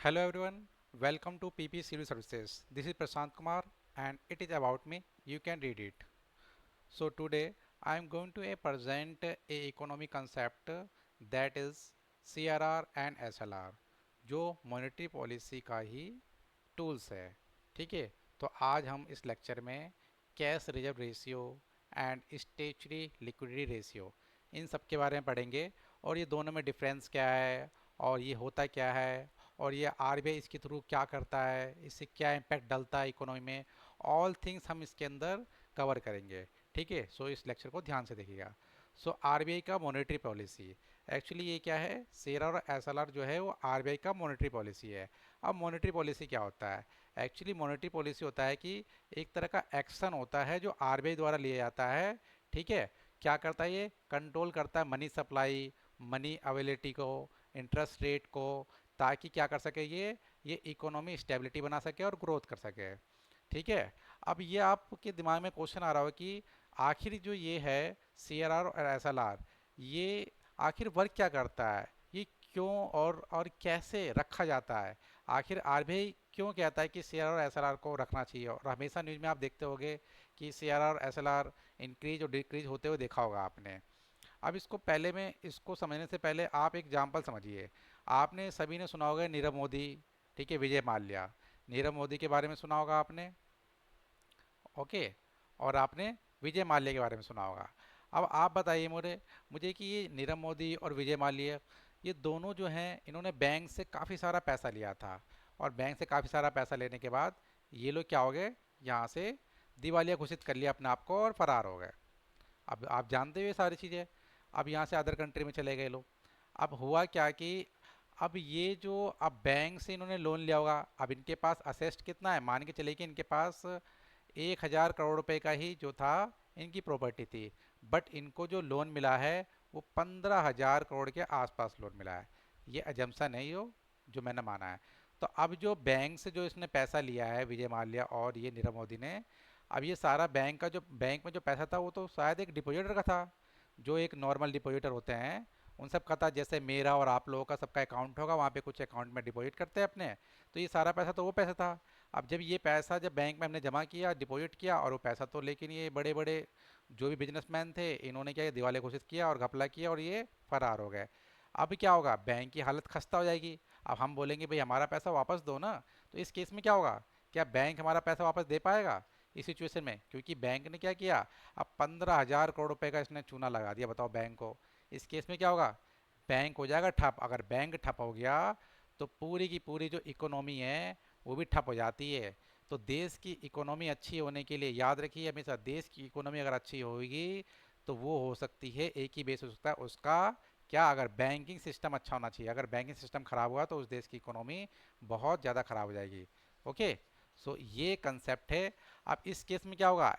Hello everyone, welcome to PP Civil Services. This is Prashant Kumar and it is about me. You can read it. So today I am going to present a economic concept that is CRR and SLR जो monetary policy का ही tools है। ठीक है, तो आज हम इस lecture में cash reserve ratio and statutory liquidity ratio in सब के बारे में पढ़ेंगे और ये दोनों में डिफरेंस क्या है और ये होता क्या है और ये आरबीआई इसके थ्रू क्या करता है, इससे क्या इम्पैक्ट डलता है इकोनॉमी में। ऑल थिंग्स हम इसके अंदर कवर करेंगे। ठीक है, सो इस लेक्चर को ध्यान से देखिएगा। सो आरबीआई का मॉनेटरी पॉलिसी, एक्चुअली ये क्या है, सीआरआर और एसएलआर जो है वो आरबीआई का मॉनेटरी पॉलिसी है। अब मॉनेटरी पॉलिसी क्या होता है? एक्चुअली मॉनेटरी पॉलिसी होता है कि एक तरह का एक्शन होता है जो आरबीआई द्वारा लिया जाता है। ठीक है, क्या करता है? ये कंट्रोल करता है मनी सप्लाई, मनी अवेलेबिलिटी को, इंटरेस्ट रेट को, ताकि क्या कर सके, ये इकोनॉमी स्टेबिलिटी बना सके और ग्रोथ कर सके। ठीक है, अब ये आपके दिमाग में क्वेश्चन आ रहा हो कि आखिर जो ये है सीआरआर और एसएलआर, ये आखिर वर्क क्या करता है, ये क्यों और कैसे रखा जाता है? आखिर आरबीआई क्यों कहता है कि सीआरआर और एसएलआर को रखना चाहिए? और हमेशा न्यूज़ में आप देखते होंगे कि सीआरआर और एसएलआर इंक्रीज और डिक्रीज होते हुए देखा होगा आपने। अब इसको पहले में इसको समझने से पहले आप एक एग्जाम्पल समझिए। आपने सभी ने सुना होगा नीरव मोदी, ठीक है, विजय माल्या। नीरव मोदी के बारे में सुना होगा आपने, ओके, और आपने विजय माल्या के बारे में सुना होगा। अब आप बताइए मुझे मुझे कि ये नीरव मोदी और विजय माल्या, ये दोनों जो हैं, इन्होंने बैंक से काफ़ी सारा पैसा लिया था और बैंक से काफ़ी सारा पैसा लेने के बाद ये लोग क्या हो गए, यहाँ से दिवालिया घोषित कर लिया अपने आप को और फरार हो गए। अब आप जानते हो ये सारी चीज़ें। अब यहाँ से अदर कंट्री में चले गए लोग। अब हुआ क्या कि अब ये जो अब बैंक से इन्होंने लोन लिया होगा, अब इनके पास असेस्ट कितना है, मान के चले कि इनके पास 1,000 करोड़ रुपए का ही जो था इनकी प्रॉपर्टी थी। बट इनको जो लोन मिला है वो 15,000 करोड़ के आसपास लोन मिला है। ये अजम्पशन है यो, जो मैंने माना है। तो अब जो बैंक से जो इसने पैसा लिया है विजय माल्या और ये नीरव मोदी ने, अब ये सारा बैंक में जो पैसा था वो तो शायद एक डिपॉजिटर का था, जो एक नॉर्मल डिपॉजिटर होते हैं उन सब का था। जैसे मेरा और आप लोगों का सबका अकाउंट होगा, वहाँ पे कुछ अकाउंट में डिपॉजिट करते हैं अपने। तो ये सारा पैसा तो वो पैसा था। अब जब ये पैसा जब बैंक में हमने जमा किया, डिपॉजिट किया, और वो पैसा तो, लेकिन ये बड़े बड़े जो भी बिजनेसमैन थे, इन्होंने क्या, दिवालिया घोषित किया और घपला किया और ये फरार हो गए। अब क्या होगा, बैंक की हालत खस्ता हो जाएगी। अब हम बोलेंगे भाई हमारा पैसा वापस दो ना। तो इस केस में क्या होगा, क्या बैंक हमारा पैसा वापस दे पाएगा इस सिचुएशन में? क्योंकि बैंक ने क्या किया, अब 15,000 करोड़ रुपए का इसने चूना लगा दिया, बताओ बैंक को। इस केस में क्या होगा, बैंक हो जाएगा ठप। अगर बैंक ठप हो गया तो पूरी की पूरी जो इकोनॉमी है वो भी ठप हो जाती है। तो देश की इकोनॉमी अच्छी होने के लिए याद रखिए हमेशा, देश की इकोनॉमी अगर अच्छी होगी तो वो हो सकती है, एक ही बेस हो सकता है उसका, क्या, अगर बैंकिंग सिस्टम अच्छा होना चाहिए। अगर बैंकिंग सिस्टम खराब हुआ तो उस देश की इकोनॉमी बहुत ज़्यादा खराब हो जाएगी। ओके, सो ये कंसेप्ट है। अब इस केस में क्या होगा,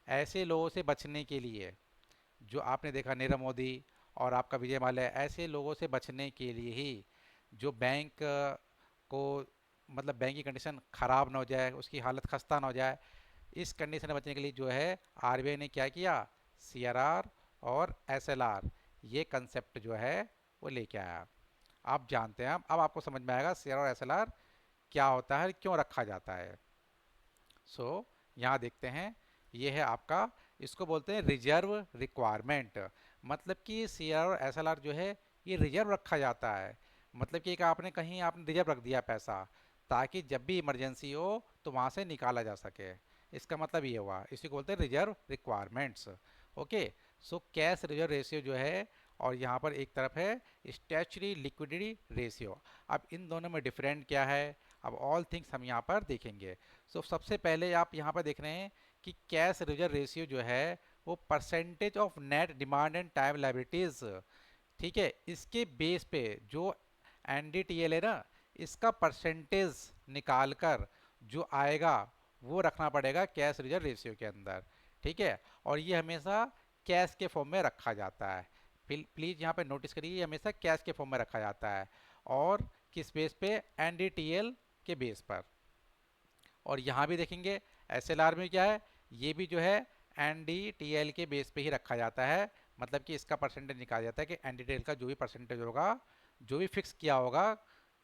ऐसे लोगों से बचने के लिए, जो आपने देखा नीरव मोदी और आपका विजय माल्या, ऐसे लोगों से बचने के लिए ही, जो बैंक को, मतलब बैंक की कंडीशन ख़राब ना हो जाए, उसकी हालत खस्ता ना हो जाए, इस कंडीशन से बचने के लिए जो है आरबीआई ने क्या किया, सीआरआर और एसएलआर, ये कंसेप्ट जो है वो लेके आया। आप जानते हैं, अब आपको समझ में आएगा सीआरआर और एसएलआर क्या होता है, क्यों रखा जाता है। सो यहाँ देखते हैं, ये है आपका, इसको बोलते हैं रिजर्व रिक्वायरमेंट। मतलब कि सी आर और एस एल आर जो है ये रिजर्व रखा जाता है। मतलब कि एक आपने कहीं आपने रिजर्व रख दिया पैसा, ताकि जब भी इमरजेंसी हो तो वहाँ से निकाला जा सके। इसका मतलब ये हुआ, इसी को बोलते हैं reserve requirements. Okay, so cash reserve ratio जो है, और यहाँ पर एक तरफ है स्टैचुरी लिक्विडिटी रेशियो। अब इन दोनों में डिफरेंट क्या है, अब ऑल थिंग्स हम यहाँ पर देखेंगे। सबसे पहले आप यहाँ पर देख रहे हैं कि कैश रिजर्व रेशियो जो है वो percentage of net demand and time liabilities. ठीक है, इसके बेस पे जो एनडीटीएल है ना, इसका परसेंटेज निकाल कर जो आएगा वो रखना पड़ेगा कैश रिजर्व रेशियो के अंदर। ठीक है, और ये हमेशा कैश के फॉर्म में रखा जाता है। प्लीज़ यहाँ पे नोटिस करिए, ये हमेशा कैश के फॉर्म में रखा जाता है। और किस बेस पे, एनडीटीएल के बेस पर। और यहाँ भी देखेंगे एसएलआर में क्या है, ये भी जो है एनडीटीएल के बेस पे ही रखा जाता है। मतलब कि इसका परसेंटेज निकाला जाता है कि एनडीटीएल का जो भी परसेंटेज होगा, जो भी फिक्स किया होगा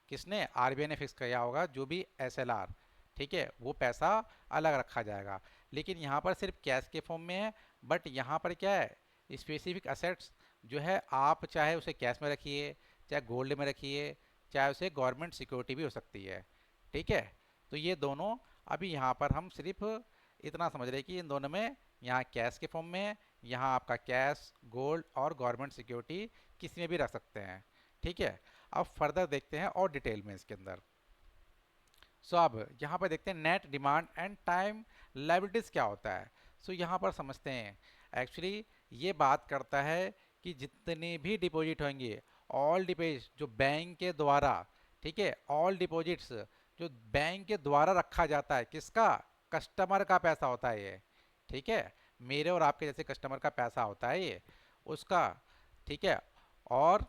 किसने? आरबीआई ने फिक्स किया होगा, जो भी एसएलआर, ठीक है, वो पैसा अलग रखा जाएगा। लेकिन यहाँ पर सिर्फ कैश के फॉर्म में है, बट यहाँ पर क्या है, स्पेसिफिक असेट्स जो है, आप चाहे उसे कैश में रखिए, चाहे गोल्ड में रखिए, चाहे उसे गवर्नमेंट सिक्योरिटी भी हो सकती है, ठीक है। तो ये दोनों, अभी यहाँ पर हम सिर्फ इतना समझ रहे हैं कि इन दोनों में, यहाँ कैश के फॉर्म में है, यहाँ आपका कैश, गोल्ड और गवर्नमेंट सिक्योरिटी किसी में भी रख सकते हैं, ठीक है। अब फर्दर देखते हैं और डिटेल में इसके अंदर। सो अब यहाँ पर देखते हैं net demand and time liabilities क्या होता है। सो यहाँ पर समझते हैं। एक्चुअली ये बात करता है कि जितने भी डिपॉजिट होंगे, ऑल डिपॉजिट जो बैंक के द्वारा, ठीक है, ऑल डिपॉजिट्स जो बैंक के द्वारा रखा जाता है, किसका? कस्टमर का पैसा होता है ये, ठीक है, मेरे और आपके जैसे कस्टमर का पैसा होता है ये, उसका, ठीक है। और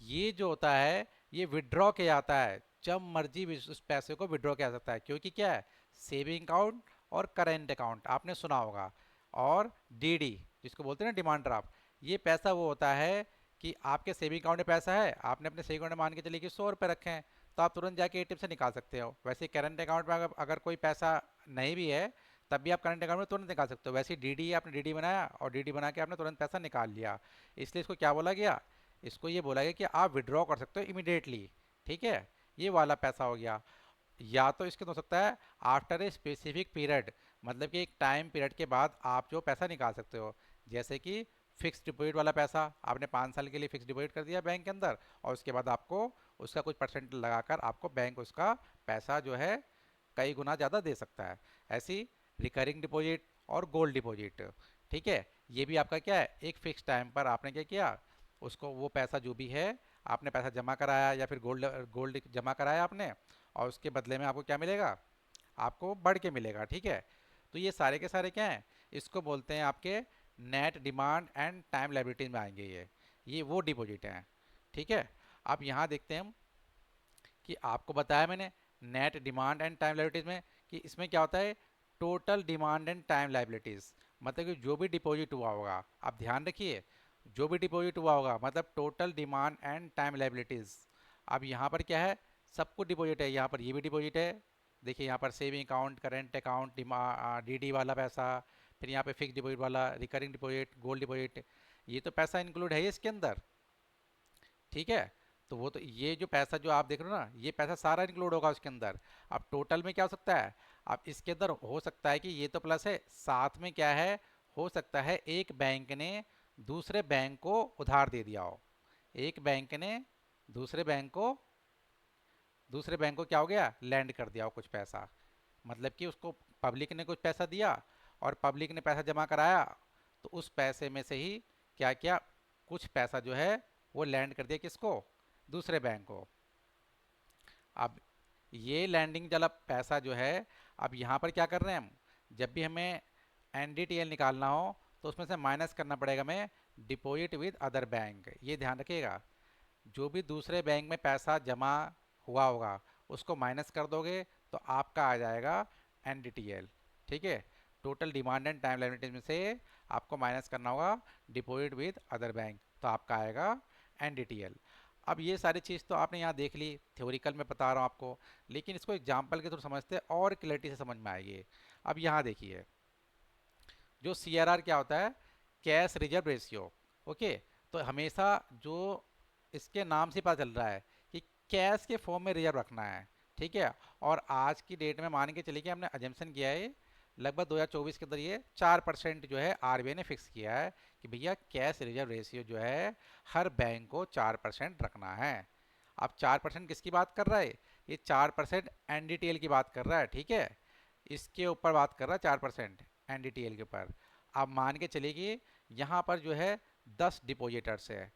ये जो होता है, ये विड्रॉ किया जाता है, जब मर्जी भी उस पैसे को विड्रॉ किया जा सकता है, क्योंकि क्या है, सेविंग अकाउंट और करेंट अकाउंट आपने सुना होगा, और डीडी जिसको बोलते हैं ना, डिमांड ड्राफ्ट, ये पैसा वो होता है कि आपके सेविंग अकाउंट में पैसा है, आपने अपने सेविंग अकाउंट में मान के चलिए कि 100 रुपये रखे हैं, तो आप तुरंत जाके एटीएम से निकाल सकते हो। वैसे करेंट अकाउंट में अगर कोई पैसा नहीं भी है, तब भी आप करंट अकाउंट में तुरंत निकाल सकते हो। वैसे डीडी, आपने डीडी बनाया और डीडी बना के आपने तुरंत पैसा निकाल लिया, इसलिए इसको क्या बोला गया, इसको ये बोला गया कि आप विड्रॉ कर सकते हो इमिडिएटली, ठीक है। ये वाला पैसा हो गया। या तो इसके हो सकता है आफ्टर ए स्पेसिफिक पीरियड, मतलब कि एक टाइम पीरियड के बाद आप जो पैसा निकाल सकते हो, जैसे कि फिक्स डिपॉजिट वाला पैसा, आपने 5 साल के लिए फिक्स डिपॉजिट कर दिया बैंक के अंदर, और उसके बाद आपको उसका कुछ परसेंट लगाकर आपको बैंक उसका पैसा जो है कई गुना ज़्यादा दे सकता है। ऐसी रिकरिंग डिपॉजिट और गोल्ड डिपॉजिट, ठीक है, ये भी आपका क्या है, एक फिक्स टाइम पर आपने क्या किया, उसको वो पैसा जो भी है, आपने पैसा जमा कराया या फिर गोल्ड गोल्ड जमा कराया आपने, और उसके बदले में आपको क्या मिलेगा, आपको बढ़ के मिलेगा, ठीक है। तो ये सारे के सारे क्या हैं, इसको बोलते हैं आपके net demand and time liabilities में आएंगे ये वो डिपॉजिट हैं, ठीक है। अब यहाँ देखते हैं हम कि आपको बताया मैंने net demand and time liabilities में कि इसमें क्या होता है, total demand and time liabilities, मतलब कि जो भी डिपॉजिट हुआ होगा, आप ध्यान रखिए, जो भी डिपॉजिट हुआ होगा मतलब total demand and time liabilities. अब यहाँ पर क्या है, सब कुछ डिपॉजिट है, यहाँ पर ये भी डिपॉजिट है, देखिए यहाँ पर saving account, current account, DD वाला पैसा, फिर यहाँ पे फिक्स डिपॉजिट वाला, रिकरिंग डिपॉजिट, गोल्ड डिपॉजिट, ये तो पैसा इंक्लूड है इसके अंदर, ठीक है। तो वो तो ये जो पैसा जो आप देख रहे हो ना, ये पैसा सारा इंक्लूड होगा उसके अंदर। अब टोटल में क्या हो सकता है, अब इसके अंदर हो सकता है कि ये तो प्लस है, साथ में क्या है, हो सकता है एक बैंक ने दूसरे बैंक को उधार दे दिया हो, एक बैंक ने दूसरे बैंक को क्या हो गया, लैंड कर दिया हो कुछ पैसा, मतलब कि उसको पब्लिक ने कुछ पैसा दिया और पब्लिक ने पैसा जमा कराया, तो उस पैसे में से ही क्या क्या कुछ पैसा जो है वो लैंड कर दिया किसको, दूसरे बैंक को। अब ये लैंडिंग वाला पैसा जो है, अब यहाँ पर क्या कर रहे हैं हम, जब भी हमें एनडीटीएल निकालना हो तो उसमें से माइनस करना पड़ेगा हमें डिपॉजिट विद अदर बैंक, ये ध्यान रखिएगा। जो भी दूसरे बैंक में पैसा जमा हुआ होगा उसको माइनस कर दोगे तो आपका आ जाएगा एनडीटीएल, ठीक है। Total demand and time limited में से आपको माइनस करना होगा डिपॉजिट विद अदर बैंक, तो आपका आएगा एनडीटीएल। अब ये सारी चीज़ तो आपने यहाँ देख ली, थ्योरिकल में बता रहा हूँ आपको, लेकिन इसको एग्जाम्पल के थ्रू समझते हैं और क्लैरिटी से समझ में आएगी। अब यहाँ देखिए, जो सीआरआर क्या होता है, कैश रिजर्व रेशियो, ओके। तो हमेशा जो इसके नाम से पता चल रहा है कि कैश के फॉर्म में रिजर्व रखना है, ठीक है। और आज की डेट में मान के चलिए कि हमने अजम्पशन किया है लगभग 2024 के अंदर ये 4% जो है आरबीआई ने फिक्स किया है कि भैया कैश रिजर्व रेशियो जो है हर बैंक को 4% रखना है। अब 4% किसकी बात कर रहा है, ये 4% एनडीटीएल की बात कर रहा है, ठीक है, इसके ऊपर बात कर रहा है 4% एनडीटीएल के ऊपर। अब मान के चलिए कि यहाँ पर जो है 10 डिपोजिटर्स है,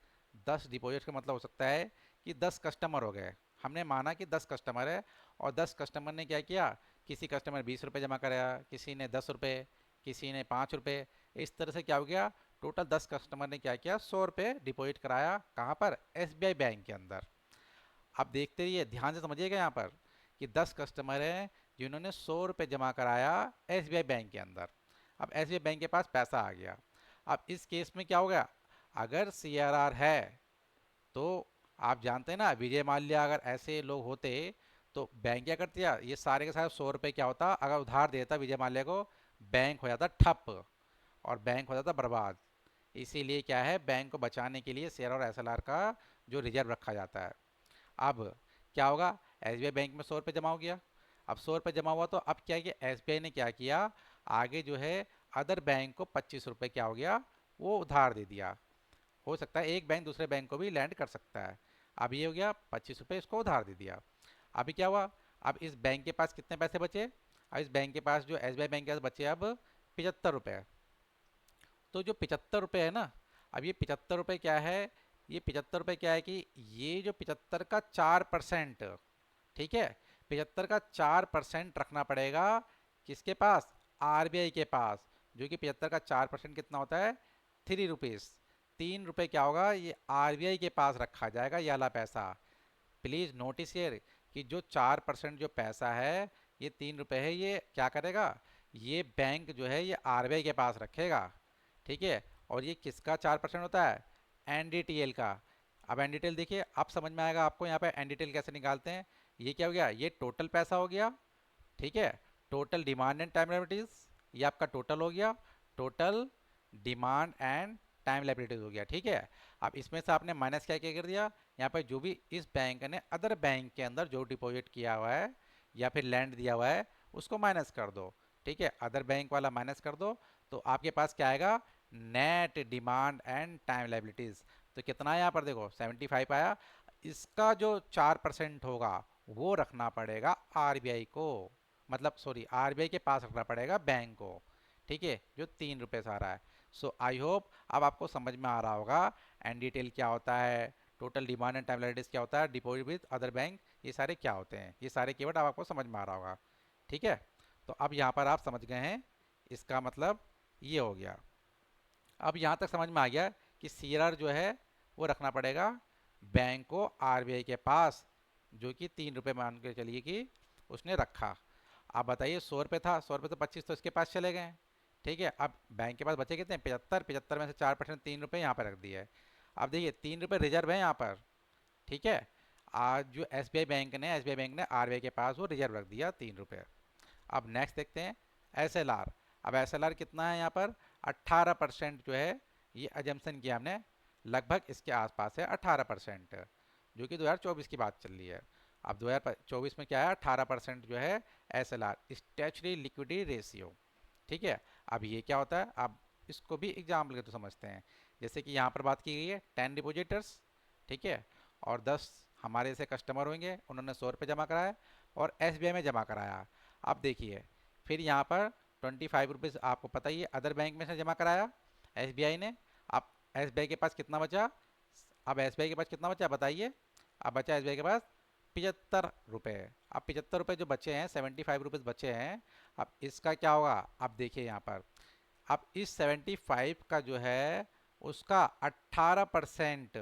10 डिपोजिट का मतलब हो सकता है कि 10 कस्टमर हो गए, हमने माना कि 10 कस्टमर है और 10 कस्टमर ने क्या किया, किसी कस्टमर 20 रुपये जमा कराया, किसी ने 10 रुपये, किसी ने 5 रुपये, इस तरह से क्या हो गया, टोटल 10 कस्टमर ने क्या किया, 100 रुपये डिपॉजिट कराया, कहाँ पर, एसबीआई बैंक के अंदर। आप देखते रहिए, ध्यान से समझिएगा यहाँ पर कि 10 कस्टमर हैं जिन्होंने 100 रुपये जमा कराया एसबीआई बैंक के अंदर। अब एसबीआई बैंक के पास पैसा आ गया। अब इस केस में क्या हो गया, अगर सीआरआर है तो आप जानते हैं ना, विजय माल्या अगर ऐसे लोग होते तो बैंक क्या करती है, ये सारे के सारे 100 रुपए क्या होता, अगर उधार देता विजय माल्या को, बैंक हो जाता ठप और बैंक हो जाता बर्बाद। इसीलिए क्या है, बैंक को बचाने के लिए शेयर और एसएलआर का जो रिजर्व रखा जाता है। अब क्या होगा, एसबीआई बैंक में 100 रुपये जमा हो गया। अब 100 रुपये जमा हुआ तो अब क्या किया एसबीआई ने, क्या किया आगे जो है अदर बैंक को 25 रुपये क्या हो गया, वो उधार दे दिया। हो सकता है एक बैंक दूसरे बैंक को भी लैंड कर सकता है। अब ये हो गया 25 रुपये इसको उधार दे दिया। अभी क्या हुआ, अब इस बैंक के पास कितने पैसे बचे, अब इस बैंक के पास जो एसबीआई बैंक के पास बचे अब 75 रुपये। तो जो 75 रुपये है ना, अब ये 75 रुपये क्या है, ये 75 रुपये क्या है कि ये जो 75 का 4%, ठीक है, 75 का 4% रखना पड़ेगा किसके पास, आरबीआई के पास। जो कि 75 का 4% कितना होता है, 3 रुपीज़। 3 रुपये क्या होगा, ये आरबीआई के पास रखा जाएगा ये वाला पैसा। प्लीज़ नोटिस हियर कि जो 4% जो पैसा है, ये 3 रुपये है, ये क्या करेगा, ये बैंक जो है ये आरबीआई के पास रखेगा। ठीक है, और ये किसका 4% होता है, एनडीटीएल का। अब एनडीटीएल देखिए, अब समझ में आएगा आपको यहाँ पे एनडीटीएल कैसे निकालते हैं। ये क्या हो गया, ये टोटल पैसा हो गया, ठीक है, total demand and time liabilities, ये आपका टोटल हो गया, total demand and time liabilities हो गया। ठीक है, अब इसमें से आपने माइनस क्या क्या कर दिया, यहाँ पर जो भी इस बैंक ने अदर बैंक के अंदर जो डिपॉजिट किया हुआ है या फिर लैंड दिया हुआ है उसको माइनस कर दो। ठीक है, अदर बैंक वाला माइनस कर दो, तो आपके पास क्या आएगा, net demand and time liabilities. तो कितना है यहाँ पर देखो 75 आया। इसका जो 4% होगा वो रखना पड़ेगा आरबीआई को, मतलब सॉरी आरबीआई के पास रखना पड़ेगा बैंक को। ठीक है, जो 3 रुपये से आ रहा है। सो आई होप अब आपको समझ में आ रहा होगा एन डिटेल क्या होता है, total demand and time liabilities क्या होता है, डिपॉजिट विद अदर बैंक, ये सारे क्या होते हैं, ये सारे कीवर्ड अब आपको समझ में आ रहा होगा। ठीक है, तो अब यहाँ पर आप समझ गए हैं, इसका मतलब ये हो गया। अब यहाँ तक समझ में आ गया कि सीआरआर जो है वो रखना पड़ेगा बैंक को आरबीआई के पास, जो कि 3 रुपये मान के चलिए कि उसने रखा। आप बताइए 100 रुपये था, 100 रुपये तो 25 तो इसके पास चले गए। ठीक है, अब बैंक के पास बचे कितने, 75, 75 में से 4% 3 रुपये यहाँ पर रख दिए। अब देखिए 3 रुपये रिजर्व है यहाँ पर। ठीक है, आज जो एसबीआई बैंक ने आरबीआई के पास वो रिजर्व रख दिया 3 रुपये। अब नेक्स्ट देखते हैं एसएलआर। अब एसएलआर कितना है यहाँ पर, 18% जो है, ये अजम्पशन किया हमने, लगभग इसके आसपास है 18%, जो कि 2024 की बात चल रही है। अब 2024 में क्या है, 18% जो है एसएलआर, स्टैच्यूटरी लिक्विडिटी रेशियो। ठीक है, अब ये क्या होता है, अब इसको भी एग्जाम्पल के तो समझते हैं। जैसे कि यहाँ पर बात की गई है 10 डिपोजिटर्स, ठीक है, और 10 हमारे से कस्टमर होंगे, उन्होंने 100 रुपये जमा कराया और एसबीआई में जमा कराया। अब देखिए फिर यहाँ पर 25 रुपीज़ आपको पता ही है अदर बैंक में से जमा कराया एसबीआई ने। अब एसबीआई के पास कितना बचा, अब एसबीआई के पास कितना बचा बताइए, अब बचा एसबीआई के पास 75 रुपये। अब 75 रुपये जो बचे हैं, 75 रुपीज़ बचे हैं, अब इसका क्या होगा, अब देखिए यहाँ पर, अब इस 75 का जो है उसका 18%,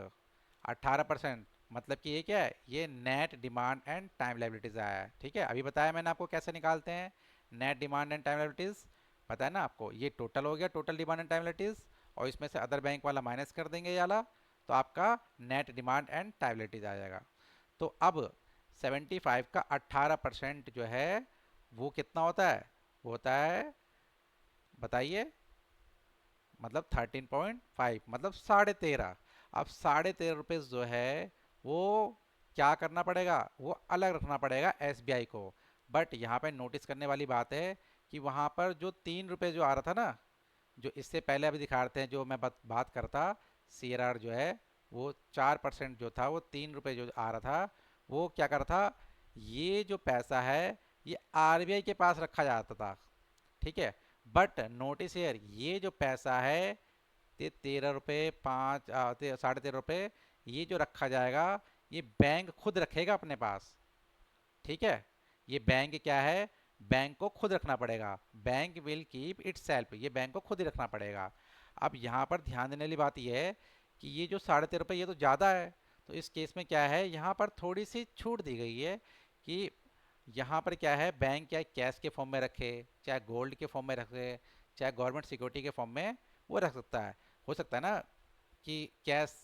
18% मतलब कि ये क्या है, ये net demand and time liabilities आया है। ठीक है, अभी बताया मैंने आपको कैसे निकालते हैं net demand and time liabilities, पता है ना आपको, ये टोटल हो गया, total demand and time liabilities, और इसमें से अदर बैंक वाला माइनस कर देंगे ये वाला, तो आपका net demand and time liabilities आ जाएगा। तो अब 75 का 18% जो है वो कितना होता है, वो होता है बताइए, मतलब 13.5, मतलब 13.5। अब 13.5 रुपये जो है वो क्या करना पड़ेगा, वो अलग रखना पड़ेगा एसबीआई को। बट यहाँ पे नोटिस करने वाली बात है कि वहाँ पर जो 3 रुपये जो आ रहा था ना, जो इससे पहले अभी दिखा रहे हैं, जो मैं बात करता, सीआरआर जो है वो 4% जो था, वो 3 रुपये जो आ रहा था, वो क्या कर रहा था, ये जो पैसा है ये आरबीआई के पास रखा जाता था। ठीक है, बट नोटिस हेयर ये जो पैसा है, 13 रुपये 13.5 रुपये, ये जो रखा जाएगा ये बैंक खुद रखेगा अपने पास। ठीक है, ये बैंक क्या है, बैंक को खुद रखना पड़ेगा, bank will keep it self, ये बैंक को खुद ही रखना पड़ेगा। अब यहाँ पर ध्यान देने वाली बात यह है कि ये जो 13.5 रुपये ये तो ज़्यादा है, तो इस केस में क्या है, यहाँ पर थोड़ी सी छूट दी गई है कि यहाँ पर क्या है, बैंक क्या कैश के फॉर्म में रखे, चाहे गोल्ड के फॉर्म में रखे, चाहे गवर्नमेंट सिक्योरिटी के फॉर्म में वो रख सकता है। हो सकता है ना कि कैश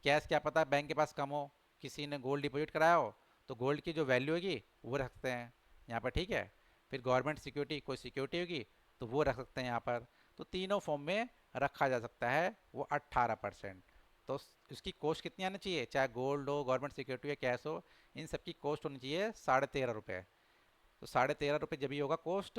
कैश क्या पता है बैंक के पास कम हो, किसी ने गोल्ड डिपॉजिट कराया हो तो गोल्ड की जो वैल्यू होगी वो रख सकते हैं यहाँ पर, ठीक है। फिर गवर्नमेंट सिक्योरिटी, कोई सिक्योरिटी होगी तो वो रख सकते हैं यहाँ पर। तो तीनों फॉर्म में रखा जा सकता है वो 18%। तो इसकी कॉस्ट कितनी आनी चाहिए, चाहे गोल्ड हो, गवर्नमेंट सिक्योरिटी हो, कैश हो, इन सब की कॉस्ट होनी चाहिए 13.5 रुपये। तो 13.5 रुपये जब भी होगा कॉस्ट,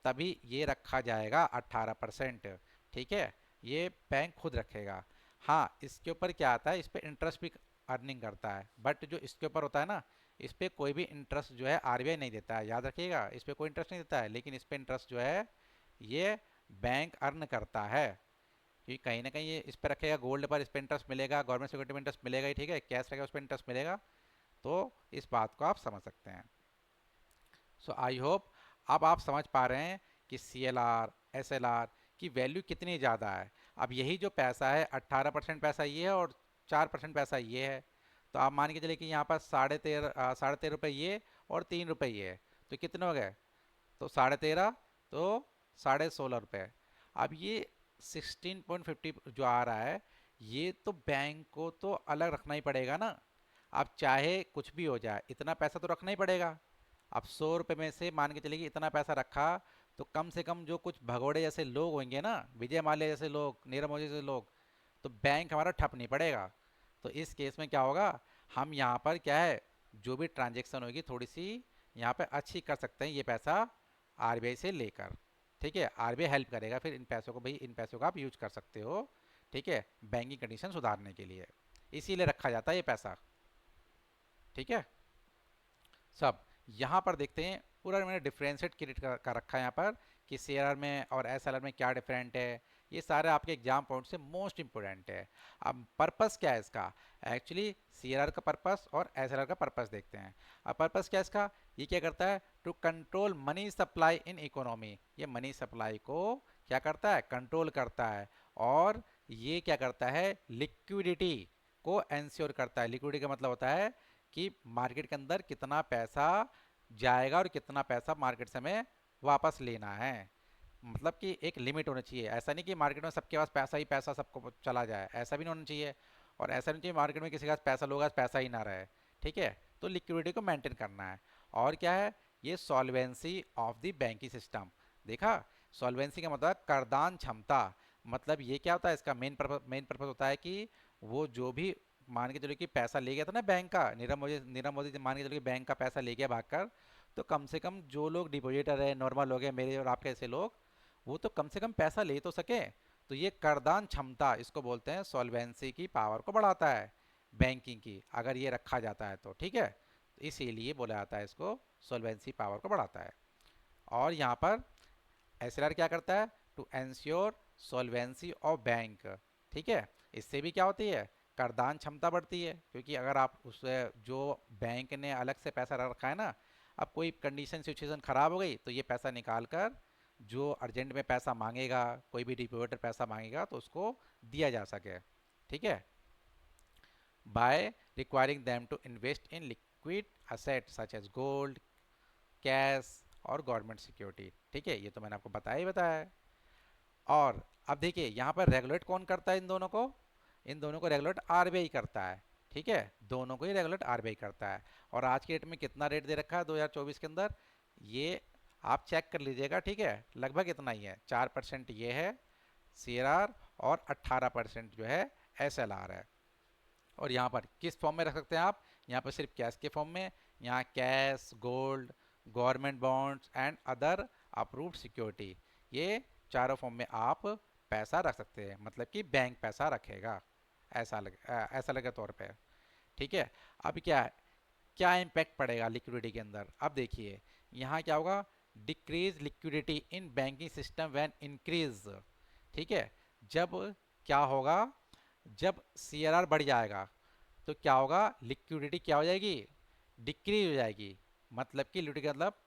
तभी ये रखा जाएगा 18%, ठीक है। ये बैंक खुद रखेगा। हाँ, इसके ऊपर क्या आता है, इस पर इंटरेस्ट भी अर्निंग करता है, बट जो इसके ऊपर होता है ना, इस पर कोई भी इंटरेस्ट जो है आरबीआई नहीं देता है, याद रखिएगा, इस पर कोई इंटरेस्ट नहीं देता है, लेकिन इस पर इंटरेस्ट जो है ये बैंक अर्न करता है। क्योंकि कहीं ना कहीं ये इस पर रखेगा, गोल्ड पर इस पर इंटरेस्ट मिलेगा, गवर्नमेंट सिक्योरिटी में इंटरेस्ट मिलेगा ही, ठीक है, कैश रहेगा उस पर इंटरेस्ट मिलेगा। तो इस बात को आप समझ सकते हैं। सो आई होप अब आप समझ पा रहे हैं कि CLR SLR की वैल्यू कितनी ज़्यादा है। अब यही जो पैसा है, 18% पैसा ये है और 4% पैसा ये है। तो आप मान के चलिए कि यहाँ पर 13.5 रुपये ये और 3 रुपये ये है, तो कितने हो गए, तो 13.5, तो 16.5 रुपये। अब ये 16.50 जो आ रहा है, ये तो बैंक को तो अलग रखना ही पड़ेगा ना। अब चाहे कुछ भी हो जाए, इतना पैसा तो रखना ही पड़ेगा। अब 100 रुपये में से मान के चलिए कि इतना पैसा रखा, तो कम से कम जो कुछ भगोड़े जैसे लोग होंगे ना, विजय माल्या जैसे लोग, नीरव मोदी जैसे लोग, तो बैंक हमारा ठप नहीं पड़ेगा। तो इस केस में क्या होगा, हम यहाँ पर क्या है, जो भी ट्रांजेक्शन होगी थोड़ी सी यहाँ पे अच्छी कर सकते हैं ये पैसा आरबीआई से लेकर, ठीक है। आरबीआई हेल्प करेगा फिर इन पैसों को, भाई इन पैसों का आप यूज कर सकते हो, ठीक है, बैंकिंग कंडीशन सुधारने के लिए, इसीलिए रखा जाता है ये पैसा, ठीक है। सब यहाँ पर देखते हैं, पूरा मैंने डिफ्रेंशिएट कर रखा है यहाँ पर कि CRR में और SLR में क्या डिफरेंट है। ये सारे आपके एग्जाम पॉइंट से मोस्ट इंपोर्टेंट है। अब पर्पस क्या है इसका, एक्चुअली CRR का पर्पस और SLR का पर्पस देखते हैं। अब पर्पस क्या है इसका, ये क्या करता है, to control money supply in economy. ये मनी सप्लाई को क्या करता है, कंट्रोल करता है। और ये क्या करता है, लिक्विडिटी को एंश्योर करता है। लिक्विडिटी का मतलब होता है कि मार्केट के अंदर कितना पैसा जाएगा और कितना पैसा मार्केट से हमें वापस लेना है। मतलब कि एक लिमिट होनी चाहिए, ऐसा नहीं कि मार्केट में सबके पास पैसा ही पैसा सबको चला जाए, ऐसा भी नहीं होना चाहिए। और ऐसा नहीं चाहिए मार्केट में किसी के पास पैसा, लोगों के पास पैसा ही ना रहे, ठीक है। तो लिक्विडिटी को मेंटेन करना है। और क्या है, ये solvency of the banking system. देखा, सॉल्वेंसी का मतलब करदान क्षमता। मतलब ये क्या होता है, इसका मेन पर्पस होता है कि वो जो भी मान के चलो कि पैसा ले गया था ना बैंक का, नीरव मोदी मान के चलो कि बैंक का पैसा ले गया भागकर, तो कम से कम जो लोग डिपॉजिटर है, नॉर्मल लोग हैं, मेरे और आपके ऐसे लोग, वो तो कम से कम पैसा ले तो सके। तो ये करदान क्षमता, इसको बोलते हैं, सॉल्वेंसी की पावर को बढ़ाता है बैंकिंग की, अगर ये रखा जाता है तो, ठीक है। तो इसीलिए बोला जाता है इसको, सॉल्वेंसी पावर को बढ़ाता है। और यहाँ पर SLR क्या करता है, to ensure solvency of bank, ठीक है। इससे भी क्या होती है, करदान क्षमता बढ़ती है, क्योंकि अगर आप उस जो बैंक ने अलग से पैसा रख रखा है ना, अब कोई कंडीशन सिचुएशन खराब हो गई तो ये पैसा निकाल कर जो अर्जेंट में पैसा मांगेगा, कोई भी डिपॉजिटर पैसा मांगेगा तो उसको दिया जा सके, ठीक है, by requiring them to invest in liquid asset such as gold, cash और गवर्नमेंट सिक्योरिटी, ठीक है। ये तो मैंने आपको बताया ही बताया है। और अब देखिए यहाँ पर रेगुलेट कौन करता है इन दोनों को, इन दोनों को रेगुलेट आरबीआई करता है, ठीक है, दोनों को ही रेगुलेट आरबीआई करता है। और आज के डेट में कितना रेट दे रखा है 2024 के अंदर, ये आप चेक कर लीजिएगा, ठीक है, लगभग इतना ही है, 4% ये है CRR और 18% जो है SLR है। और यहाँ पर किस फॉर्म में रख सकते हैं आप, यहाँ पर सिर्फ कैश के फॉर्म में, यहाँ cash, gold, government bonds and other approved security, ये चारों फॉर्म में आप पैसा रख सकते हैं, मतलब कि बैंक पैसा रखेगा ऐसा लगे तौर पे, ठीक है। अब क्या इम्पैक्ट पड़ेगा लिक्विडिटी के अंदर, अब देखिए यहाँ क्या होगा, decrease liquidity in banking system when increase, ठीक है। जब क्या होगा, जब CRR बढ़ जाएगा तो क्या होगा, लिक्विडिटी क्या हो जाएगी, डिक्रीज हो जाएगी। मतलब कि लिक्विडिटी का मतलब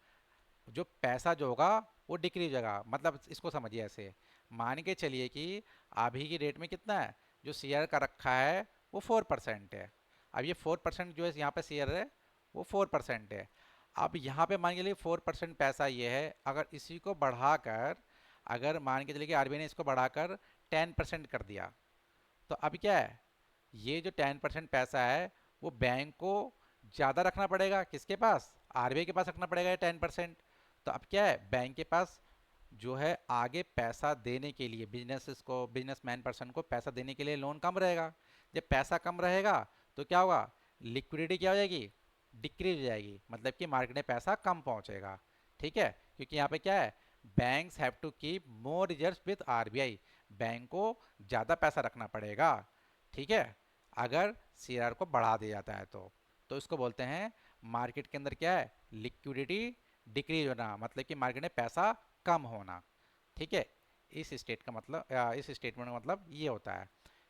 जो पैसा जो होगा वो डिक्रीज हो जाएगा। मतलब इसको समझिए ऐसे, मान के चलिए कि अभी की डेट में कितना है, जो CRR का रखा है वो 4% है। अब ये 4% जो है यहाँ पे CRR है वो 4% है। अब यहाँ पे मान के चलिए 4% पैसा ये है, अगर इसी को बढ़ाकर, अगर मान के चलिए कि आरबीआई ने इसको बढ़ाकर 10% कर दिया, तो अब क्या है, ये जो 10% पैसा है वो बैंक को ज़्यादा रखना पड़ेगा, किसके पास, आरबीआई के पास रखना पड़ेगा 10%। तो अब क्या है, बैंक के पास जो है आगे पैसा देने के लिए बिजनेसेस को, बिजनेसमैन पर्सन को पैसा देने के लिए लोन कम रहेगा। जब पैसा कम रहेगा तो क्या होगा, लिक्विडिटी क्या हो जाएगी, डिक्रीज हो जाएगी, मतलब कि मार्केट में पैसा कम पहुंचेगा। ठीक है, क्योंकि यहाँ पे क्या है, banks have to keep more reserves with RBI, bank को ज़्यादा पैसा रखना पड़ेगा। ठीक है, अगर सीआर को बढ़ा दिया जाता है तो इसको बोलते हैं मार्केट के अंदर क्या है, लिक्विडिटी डिक्रीज होना, मतलब कि मार्केट में पैसा कम होना। ठीक है, इस स्टेट का मतलब इस स्टेटमेंट का मतलब ये होता है।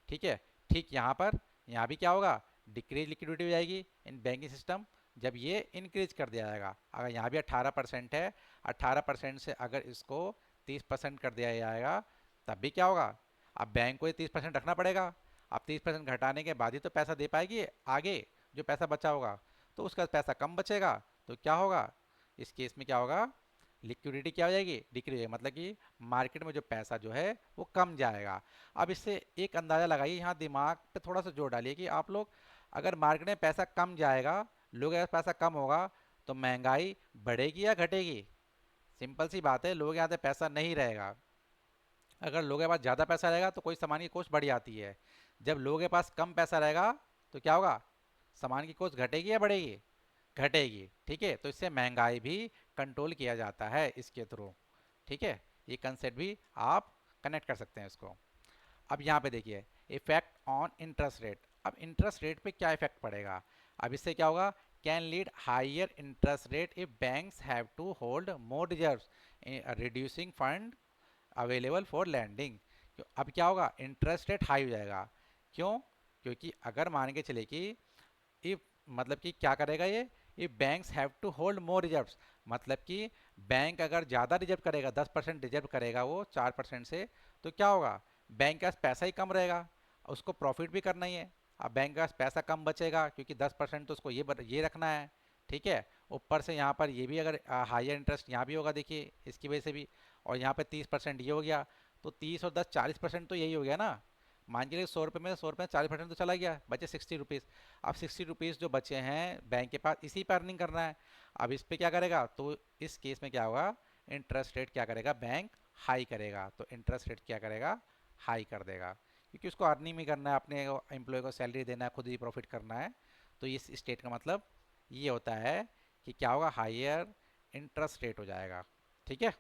ठीक है, ठीक यहाँ भी क्या होगा, डिक्रीज लिक्विडिटी हो जाएगी इन बैंकिंग सिस्टम, जब ये इंक्रीज कर दिया जाएगा। अगर यहाँ भी 18% है, 18% से अगर इसको 30% कर दिया जाएगा, तब भी क्या होगा, अब बैंक को ये 30% रखना पड़ेगा। अब 30% घटाने के बाद ही तो पैसा दे पाएगी आगे, जो पैसा बचा होगा, तो उसका पैसा कम बचेगा। तो क्या होगा, इस केस में क्या होगा, लिक्विडिटी क्या हो जाएगी, डिक्रीज, मतलब कि मार्केट में जो पैसा जो है वो कम जाएगा। अब इससे एक अंदाज़ा लगाइए, यहाँ दिमाग पे थोड़ा सा जोर डालिए कि आप लोग, अगर मार्केट में पैसा कम जाएगा, लोगों के पास पैसा कम होगा, तो महंगाई बढ़ेगी या घटेगी। सिंपल सी बात है, लोगों के यहाँ पे पैसा नहीं रहेगा। अगर लोगों के पास ज़्यादा पैसा रहेगा तो कोई सामान की कॉस्ट बढ़ जाती है, जब लोगों के पास कम पैसा रहेगा तो क्या होगा, सामान की कॉस्ट घटेगी या बढ़ेगी, घटेगी। ठीक है, तो इससे महंगाई भी कंट्रोल किया जाता है इसके थ्रू। ठीक है, ये कंसेप्ट भी आप कनेक्ट कर सकते हैं इसको। अब यहाँ पे देखिए, इफेक्ट ऑन इंटरेस्ट रेट। अब इंटरेस्ट रेट पे क्या इफेक्ट पड़ेगा, अब इससे क्या होगा, can lead higher interest rate if banks have to hold more reserves, reducing fund available for lending. अब क्या होगा, इंटरेस्ट रेट हाई हो जाएगा। क्यों, क्योंकि अगर मान के चले कि इफ, मतलब कि क्या करेगा ये, if banks have to hold more reserves, मतलब कि बैंक अगर ज़्यादा रिजर्व करेगा, 10% रिजर्व करेगा वो 4% से, तो क्या होगा, बैंक के पास पैसा ही कम रहेगा, उसको प्रॉफिट भी करना ही है। अब बैंक के पास पैसा कम बचेगा क्योंकि 10% तो उसको ये रखना है। ठीक है, ऊपर से यहाँ पर ये भी अगर हायर इंटरेस्ट यहाँ भी होगा, देखिए इसकी वजह से भी, और यहाँ पे 30% ये हो गया, तो 30 और 10 40% तो यही हो गया ना। मान के चलिए 100 रुपये में, 100 रुपये 40% तो चला गया, बचे 60 रुपीज़। अब 60 रुपीज़ जो बचे हैं बैंक के पास, इसी पर अर्निंग करना है। अब इस पे क्या करेगा, तो इस केस में क्या होगा, इंटरेस्ट रेट क्या करेगा, बैंक हाई करेगा। तो इंटरेस्ट रेट क्या करेगा, हाई कर देगा, क्योंकि उसको अर्निंग भी करना है, अपने एम्प्लॉय को सैलरी देना है, खुद ही प्रॉफिट करना है। तो इस स्टेट का मतलब ये होता है कि क्या होगा, हायर इंटरेस्ट रेट हो जाएगा। ठीक है,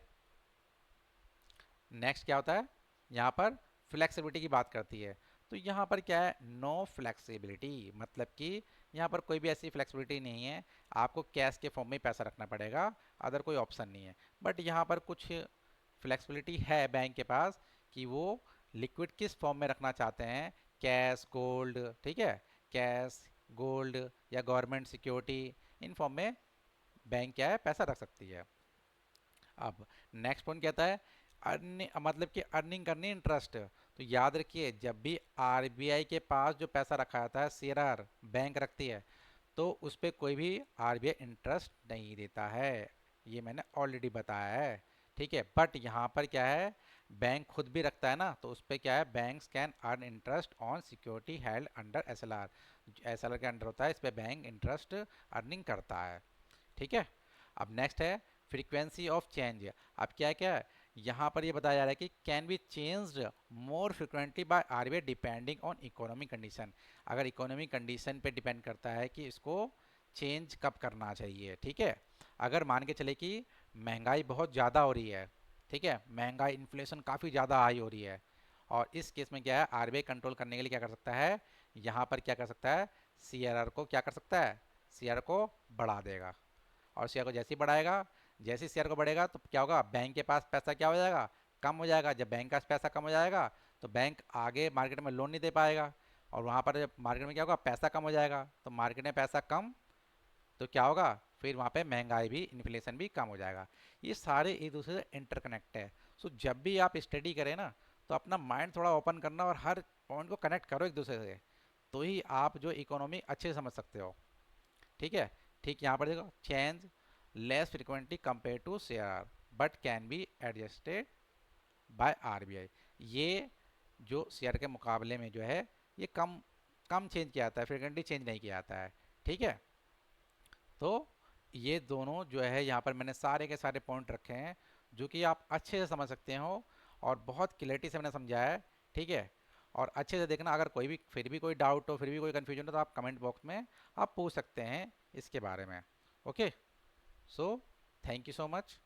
नेक्स्ट क्या होता है, यहाँ पर फ्लेक्सिबिलिटी की बात करती है। तो यहाँ पर क्या है, नो फ्लेक्सिबिलिटी, मतलब कि यहाँ पर कोई भी ऐसी फ्लेक्सिबिलिटी नहीं है, आपको कैश के फॉर्म में पैसा रखना पड़ेगा, अदर कोई ऑप्शन नहीं है। बट यहाँ पर कुछ फ्लेक्सिबिलिटी है बैंक के पास, कि वो लिक्विड किस फॉर्म में रखना चाहते हैं, कैश, गोल्ड। ठीक है, कैश, गोल्ड या गवर्नमेंट सिक्योरिटी, इन फॉर्म में बैंक क्या है, पैसा रख सकती है। अब नेक्स्ट पॉइंट कहता है अर्निंग, मतलब कि अर्निंग करनी इंटरेस्ट। तो याद रखिए, जब भी आरबीआई के पास जो पैसा रखा जाता है, सीआरआर बैंक रखती है, तो उस पर कोई भी आरबीआई इंटरेस्ट नहीं देता है, ये मैंने ऑलरेडी बताया है। ठीक है, बट यहाँ पर क्या है, बैंक खुद भी रखता है ना, तो उस पर क्या है, banks can earn interest on security held under SLR, SLR के अंडर होता है, इस पर बैंक इंटरेस्ट अर्निंग करता है। ठीक है, अब नेक्स्ट है फ्रीक्वेंसी ऑफ चेंज। अब क्या क्या है, यहाँ पर ये बताया जा रहा है कि can be changed more frequently by RBI depending on economic condition. अगर इकोनॉमिक कंडीशन पे डिपेंड करता है कि इसको चेंज कब करना चाहिए। ठीक है, अगर मान के चले कि महंगाई बहुत ज़्यादा हो रही है, ठीक है, महंगाई इन्फ्लेशन काफ़ी ज़्यादा हाई हो रही है, और इस केस में क्या है, आरबीआई कंट्रोल करने के लिए क्या कर सकता है, यहाँ पर क्या कर सकता है, सीआरआर को क्या कर सकता है, सीआर को बढ़ा देगा। और शेयर को जैसे ही बढ़ाएगा, जैसे ही शेयर को बढ़ेगा, तो क्या होगा, बैंक के पास पैसा क्या हो जाएगा, कम हो जाएगा। जब बैंक का पैसा कम हो जाएगा तो बैंक आगे मार्केट में लोन नहीं दे पाएगा, और वहाँ पर जब मार्केट में क्या होगा, पैसा कम हो जाएगा, तो मार्केट में पैसा कम, तो क्या होगा, फिर वहाँ पे महंगाई भी, इन्फ्लेशन भी कम हो जाएगा। ये सारे एक दूसरे से इंटरकनेक्ट है। सो जब भी आप स्टडी करें ना, तो अपना माइंड थोड़ा ओपन करना और हर पॉइंट को कनेक्ट करो एक दूसरे से, तो ही आप जो इकोनॉमी अच्छे से समझ सकते हो। ठीक है, ठीक, यहाँ पर देखो, change less frequently compare to share but can be adjusted by RBI. ये जो शेयर के मुकाबले में जो है, ये कम कम चेंज किया जाता है, फ्रिक्वेंटली चेंज नहीं किया जाता है। ठीक है, तो ये दोनों जो है यहाँ पर मैंने सारे के सारे पॉइंट रखे हैं जो कि आप अच्छे से समझ सकते हो, और बहुत क्लैरिटी से मैंने समझाया है। ठीक है, और अच्छे से देखना, अगर कोई भी फिर भी कोई डाउट हो, फिर भी कोई कन्फ्यूजन हो, तो आप कमेंट बॉक्स में आप पूछ सकते हैं इसके बारे में। Okay, so thank you so much.